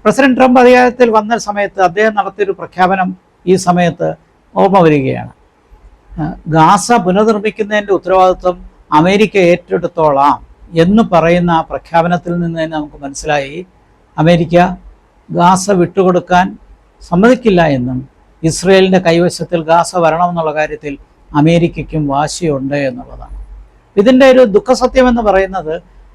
President Trump അധികാരത്തിൽ വന്ന സമയത്ത് അദ്ദേഹം നടത്തിയൊരു പ്രഖ്യാപനം ഈ സമയത്ത് ഓർമ്മ വരികയാണ്. ഗാസ പുനർനിർമ്മിക്കുന്നതിൻ്റെ ഉത്തരവാദിത്വം അമേരിക്ക ഏറ്റെടുത്തോളാം എന്ന് പറയുന്ന ആ പ്രഖ്യാപനത്തിൽ നിന്ന് തന്നെ നമുക്ക് മനസ്സിലായി അമേരിക്ക ഗാസ വിട്ടുകൊടുക്കാൻ സമ്മതിക്കില്ല എന്നും ഇസ്രയേലിൻ്റെ കൈവശത്തിൽ ഗാസ വരണമെന്നുള്ള കാര്യത്തിൽ അമേരിക്കയ്ക്കും വാശിയുണ്ട് എന്നുള്ളതാണ്. ഇതിൻ്റെ ഒരു ദുഃഖസത്യമെന്ന് പറയുന്നത്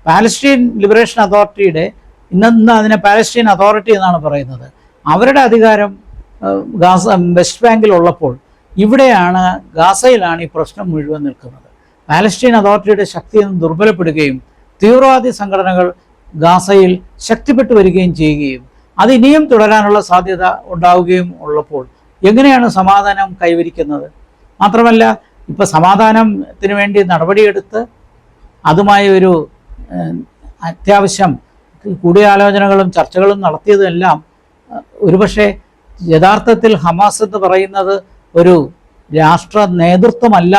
പാലസ്റ്റീൻ ലിബറേഷൻ അതോറിറ്റിയുടെ ഇന്ന് അതിനെ പാലസ്റ്റീൻ അതോറിറ്റി എന്നാണ് പറയുന്നത്. അവരുടെ അധികാരം ഗാസ വെസ്റ്റ് ബാങ്കിലുള്ളപ്പോൾ ഇവിടെയാണ് ഗാസയിലാണ് ഈ പ്രശ്നം മുഴുവൻ നിൽക്കുന്നത്. പാലസ്റ്റീൻ അതോറിറ്റിയുടെ ശക്തി ദുർബലപ്പെടുകയും തീവ്രവാദി സംഘടനകൾ ഗാസയിൽ ശക്തിപ്പെട്ടു വരികയും ചെയ്യുകയും അത് ഇനിയും തുടരാനുള്ള സാധ്യത ഉണ്ടാവുകയും ഉള്ളപ്പോൾ എങ്ങനെയാണ് സമാധാനം കൈവരിക്കുന്നത്? മാത്രമല്ല ഇപ്പോൾ സമാധാനത്തിന് വേണ്ടി നടപടിയെടുത്ത് അതുമായി ഒരു അത്യാവശ്യം കൂടിയാലോചനകളും ചർച്ചകളും നടത്തിയതെല്ലാം ഒരുപക്ഷെ യഥാർത്ഥത്തിൽ ഹമാസ് എന്ന് പറയുന്നത് ഒരു രാഷ്ട്ര നേതൃത്വമല്ല,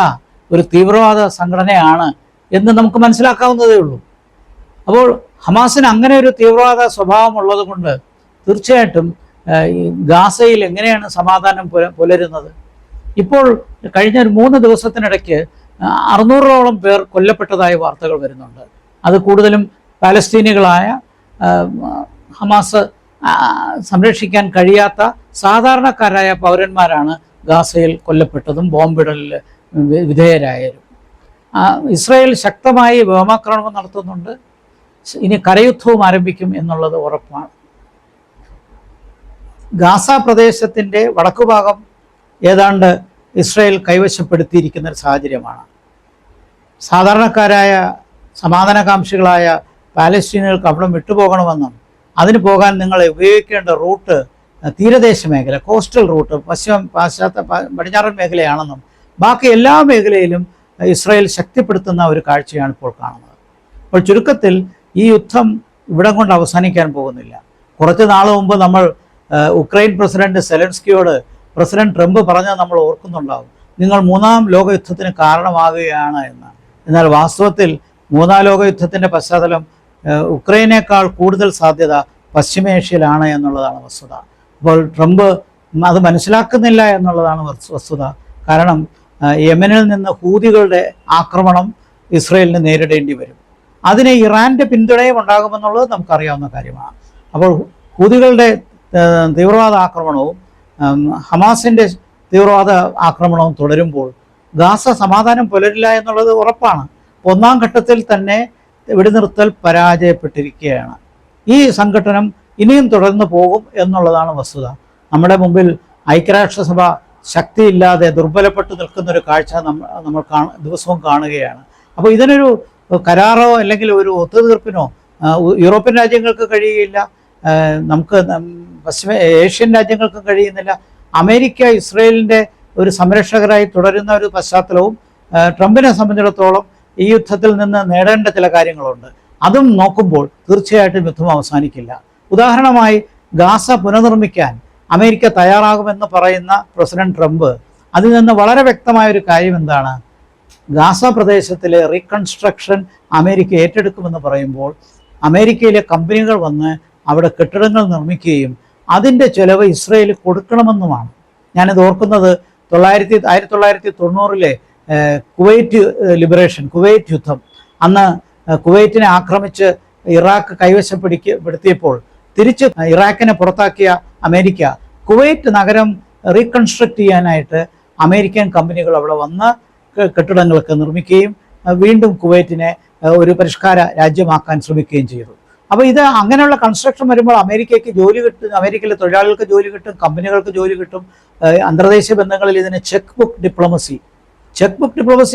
ഒരു തീവ്രവാദ സംഘടനയാണ് എന്ന് നമുക്ക് മനസ്സിലാക്കാവുന്നതേ ഉള്ളൂ. അപ്പോൾ ഹമാസിന് അങ്ങനെ ഒരു തീവ്രവാദ സ്വഭാവം ഉള്ളത് കൊണ്ട് തീർച്ചയായിട്ടും ഗാസയിൽ എങ്ങനെയാണ് സമാധാനം പുലരുന്നത്? ഇപ്പോൾ കഴിഞ്ഞ ഒരു 3 ദിവസത്തിനിടയ്ക്ക് 600ഓളം പേർ കൊല്ലപ്പെട്ടതായി വാർത്തകൾ വരുന്നുണ്ട്. അത് കൂടുതലും പാലസ്തീനികളായ ഹമാസ് സംരക്ഷിക്കാൻ കഴിയാത്ത സാധാരണക്കാരായ പൗരന്മാരാണ് ഗാസയിൽ കൊല്ലപ്പെട്ടതും ബോംബിടലിൽ വിധേയരായവരും. ഇസ്രായേൽ ശക്തമായി വ്യോമാക്രമണം നടത്തുന്നുണ്ട്. ഇനി കരയുദ്ധവും ആരംഭിക്കും എന്നുള്ളത് ഉറപ്പാണ്. ഗാസ പ്രദേശത്തിൻ്റെ വടക്കുഭാഗം ഏതാണ്ട് ഇസ്രായേൽ കൈവശപ്പെടുത്തിയിരിക്കുന്ന ഒരു സാഹചര്യമാണ്. സാധാരണക്കാരായ സമാധാനകാംക്ഷികളായ പാലസ്തീനുകൾക്ക് അവിടെ വിട്ടുപോകണമെന്നും അതിന് പോകാൻ നിങ്ങൾ ഉപയോഗിക്കേണ്ട റൂട്ട് തീരദേശ മേഖല, കോസ്റ്റൽ റൂട്ട്, പടിഞ്ഞാറൻ മേഖലയാണെന്നും ബാക്കി എല്ലാ മേഖലയിലും ഇസ്രായേൽ ശക്തിപ്പെടുത്തുന്ന ഒരു കാഴ്ചയാണ് ഇപ്പോൾ കാണുന്നത്. അപ്പോൾ ചുരുക്കത്തിൽ ഈ യുദ്ധം ഇവിടം കൊണ്ട് അവസാനിക്കാൻ പോകുന്നില്ല. കുറച്ച് നാൾ മുമ്പ് നമ്മൾ ഉക്രൈൻ പ്രസിഡന്റ് സെലൻസ്കിയോട് പ്രസിഡന്റ് ട്രംപ് പറഞ്ഞത് നമ്മൾ ഓർക്കുന്നുണ്ടാവും, നിങ്ങൾ 3-ാം ലോകയുദ്ധത്തിന് കാരണമാകുകയാണ് എന്ന്. എന്നാൽ വാസ്തവത്തിൽ 3-ാം ലോകയുദ്ധത്തിൻ്റെ പശ്ചാത്തലം ഉക്രൈനേക്കാൾ കൂടുതൽ സാധ്യത പശ്ചിമേഷ്യയിലാണ് എന്നുള്ളതാണ് വസ്തുത. അപ്പോൾ ട്രംപ് അത് മനസ്സിലാക്കുന്നില്ല എന്നുള്ളതാണ് വസ്തുത. കാരണം യമനിൽ നിന്ന് ഹൂതികളുടെ ആക്രമണം ഇസ്രയേലിന് നേരിടേണ്ടി വരും. അതിന് ഇറാൻ്റെ പിന്തുണയും ഉണ്ടാകുമെന്നുള്ളത് നമുക്കറിയാവുന്ന കാര്യമാണ്. അപ്പോൾ ഹൂതികളുടെ തീവ്രവാദ ആക്രമണവും ഹമാസിൻ്റെ തീവ്രവാദ ആക്രമണവും തുടരുമ്പോൾ ഗാസ സമാധാനം പുലരില്ല എന്നുള്ളത് ഉറപ്പാണ്. 1-ാം ഘട്ടത്തിൽ തന്നെ വെടിനിർത്തൽ പരാജയപ്പെട്ടിരിക്കുകയാണ്. ഈ സംഘട്ടനം ഇനിയും തുടർന്ന് പോകും എന്നുള്ളതാണ് വസ്തുത. നമ്മുടെ മുമ്പിൽ ഐക്യരാഷ്ട്രസഭ ശക്തിയില്ലാതെ ദുർബലപ്പെട്ട് നിൽക്കുന്നൊരു കാഴ്ച നമ്മൾ ദിവസവും കാണുകയാണ്. അപ്പോൾ ഇതിനൊരു കരാറോ അല്ലെങ്കിൽ ഒരു ഒത്തുതീർപ്പിനോ യൂറോപ്യൻ രാജ്യങ്ങൾക്ക് കഴിയുകയില്ല, നമുക്ക് ഏഷ്യൻ രാജ്യങ്ങൾക്കും കഴിയുന്നില്ല. അമേരിക്ക ഇസ്രയേലിൻ്റെ ഒരു സംരക്ഷകരായി തുടരുന്ന ഒരു പശ്ചാത്തലവും ട്രംപിനെ സംബന്ധിച്ചിടത്തോളം ഈ യുദ്ധത്തിൽ നിന്ന് നേടേണ്ട ചില കാര്യങ്ങളുണ്ട്. അതും നോക്കുമ്പോൾ തീർച്ചയായിട്ടും യുദ്ധം അവസാനിക്കില്ല. ഉദാഹരണമായി ഗാസ പുനർനിർമ്മിക്കാൻ അമേരിക്ക തയ്യാറാകുമെന്ന് പറയുന്ന പ്രസിഡന്റ് ട്രംപ് അതിൽ നിന്ന് വളരെ വ്യക്തമായൊരു കാര്യം എന്താണ്? ഗാസ പ്രദേശത്തിലെ റീകൺസ്ട്രക്ഷൻ അമേരിക്ക ഏറ്റെടുക്കുമെന്ന് പറയുമ്പോൾ അമേരിക്കയിലെ കമ്പനികൾ വന്ന് അവിടെ കെട്ടിടങ്ങൾ നിർമ്മിക്കുകയും അതിൻ്റെ ചിലവ് ഇസ്രയേൽ കൊടുക്കണമെന്നുമാണ്. ഞാനിത് ഓർക്കുന്നത് 1990-ലെ കുവൈറ്റ് ലിബറേഷൻ, കുവൈറ്റ് യുദ്ധം. അന്ന് കുവൈറ്റിനെ ആക്രമിച്ച് ഇറാഖ് കൈവശപ്പെടുത്തിയപ്പോൾ തിരിച്ച് ഇറാഖിനെ പുറത്താക്കിയ അമേരിക്ക കുവൈറ്റ് നഗരം റീകൺസ്ട്രക്ട് ചെയ്യാനായിട്ട് അമേരിക്കൻ കമ്പനികൾ അവിടെ വന്ന് കെട്ടിടങ്ങളൊക്കെ നിർമ്മിക്കുകയും വീണ്ടും കുവൈറ്റിനെ ഒരു പരിഷ്കാര രാജ്യമാക്കാൻ ശ്രമിക്കുകയും ചെയ്തു. അപ്പോൾ ഇത് അങ്ങനെയുള്ള കൺസ്ട്രക്ഷൻ വരുമ്പോൾ അമേരിക്കയ്ക്ക് ജോലി കിട്ടും, അമേരിക്കയിലെ തൊഴിലാളികൾക്ക് ജോലി കിട്ടും, കമ്പനികൾക്ക് ജോലി കിട്ടും. അന്തർദേശീയ ബന്ധങ്ങളിൽ ഇതിന് ചെക്ക് ബുക്ക് ഡിപ്ലോമസി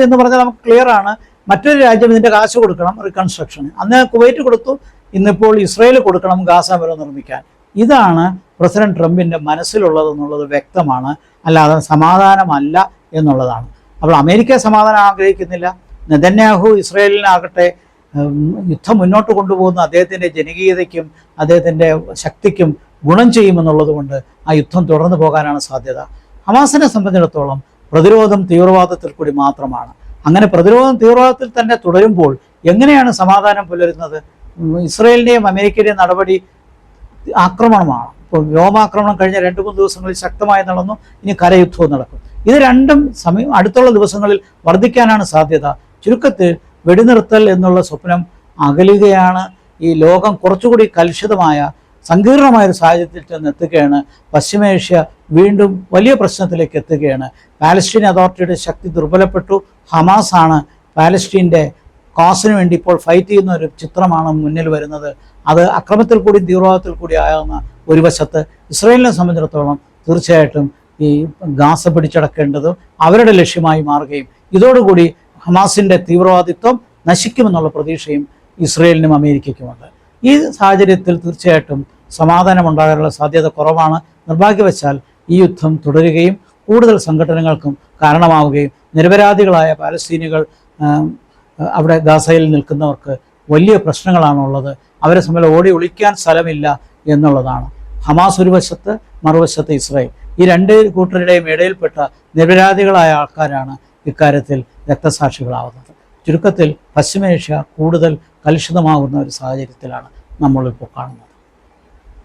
എന്ന് പറഞ്ഞാൽ നമുക്ക് ക്ലിയർ ആണ്. മറ്റൊരു രാജ്യം ഇതിൻ്റെ കാശ് കൊടുക്കണം റീകൺസ്ട്രക്ഷന്. അന്ന് കുവൈറ്റ് കൊടുത്തു, ഇന്നിപ്പോൾ ഇസ്രയേൽ കൊടുക്കണം ഗാസ നിർമ്മിക്കാൻ. ഇതാണ് പ്രസിഡന്റ് ട്രംപിൻ്റെ മനസ്സിലുള്ളതെന്നുള്ളത് വ്യക്തമാണ്. അല്ലാതെ സമാധാനമല്ല എന്നുള്ളതാണ്. അപ്പോൾ അമേരിക്ക സമാധാനം ആഗ്രഹിക്കുന്നില്ല. നെതന്യാഹു ഇസ്രയേലിനാകട്ടെ യുദ്ധം മുന്നോട്ട് കൊണ്ടുപോകുന്ന അദ്ദേഹത്തിൻ്റെ ജനകീയതയ്ക്കും അദ്ദേഹത്തിൻ്റെ ശക്തിക്കും ഗുണം ചെയ്യുമെന്നുള്ളത് കൊണ്ട് ആ യുദ്ധം തുടർന്നു പോകാനാണ് സാധ്യത. ഹമാസിനെ സംബന്ധിച്ചിടത്തോളം പ്രതിരോധം തീവ്രവാദത്തിൽ കൂടി മാത്രമാണ്. അങ്ങനെ പ്രതിരോധം തീവ്രവാദത്തിൽ തന്നെ തുടരുമ്പോൾ എങ്ങനെയാണ് സമാധാനം പുലരുന്നത്? ഇസ്രയേലിൻ്റെയും അമേരിക്കയുടെയും നടപടി ആക്രമണമാണ്. ഇപ്പോൾ വ്യോമാക്രമണം കഴിഞ്ഞ 2-3 ദിവസങ്ങളിൽ ശക്തമായി നടന്നു. ഇനി കരയുദ്ധവും നടക്കും. ഇത് രണ്ടും അടുത്തുള്ള ദിവസങ്ങളിൽ വർദ്ധിക്കാനാണ് സാധ്യത. ചുരുക്കത്തിൽ വെടിനിർത്തൽ എന്നുള്ള സ്വപ്നം അകലുകയാണ്. ഈ ലോകം കുറച്ചുകൂടി കലുഷിതമായ സങ്കീർണമായൊരു സാഹചര്യത്തിൽ ചെന്ന് എത്തുകയാണ്. പശ്ചിമേഷ്യ വീണ്ടും വലിയ പ്രശ്നത്തിലേക്ക് എത്തുകയാണ്. പാലസ്തീൻ അതോറിറ്റിയുടെ ശക്തി ദുർബലപ്പെട്ടു. ഹമാസാണ് പാലസ്തീൻ്റെ കോസിന് വേണ്ടി ഇപ്പോൾ ഫൈറ്റ് ചെയ്യുന്ന ഒരു ചിത്രമാണ് മുന്നിൽ വരുന്നത്. അത് അക്രമത്തിൽ കൂടി തീവ്രവാദത്തിൽ കൂടി ആകുന്ന ഒരു വശത്ത് ഇസ്രായേലിനെ സംബന്ധിച്ചിടത്തോളം തീർച്ചയായിട്ടും ഈ ഗാസ പിടിച്ചടക്കേണ്ടതും അവരുടെ ലക്ഷ്യമായി മാറുകയും ഇതോടുകൂടി ഹമാസിൻ്റെ തീവ്രവാദിത്വം നശിക്കുമെന്നുള്ള പ്രതീക്ഷയും ഇസ്രായേലിനും അമേരിക്കയ്ക്കുമുണ്ട്. ഈ സാഹചര്യത്തിൽ തീർച്ചയായിട്ടും സമാധാനമുണ്ടാകാനുള്ള സാധ്യത കുറവാണ്. നിർഭാഗ്യവശാൽ ഈ യുദ്ധം തുടരുകയും കൂടുതൽ സംഘടനകൾക്കും കാരണമാവുകയും നിരപരാധികളായ പാലസ്തീനികൾ അവിടെ ഗാസയിൽ നിൽക്കുന്നവർക്ക് വലിയ പ്രശ്നങ്ങളാണുള്ളത്. അവരെ സംബന്ധിച്ച് ഓടി ഒളിക്കാൻ സ്ഥലമില്ല എന്നുള്ളതാണ്. ഹമാസ് ഒരു വശത്ത്, മറുവശത്ത് ഇസ്രായേൽ. ഈ രണ്ട് കൂട്ടരുടെയും ഇടയിൽപ്പെട്ട നിരപരാധികളായ ആൾക്കാരാണ് ഇക്കാര്യത്തിൽ രക്തസാക്ഷികളാവുന്നത്. ചുരുക്കത്തിൽ പശ്ചിമേഷ്യ കൂടുതൽ കലുഷിതമാകുന്ന ഒരു സാഹചര്യത്തിലാണ് നമ്മളിപ്പോൾ കാണുന്നത്.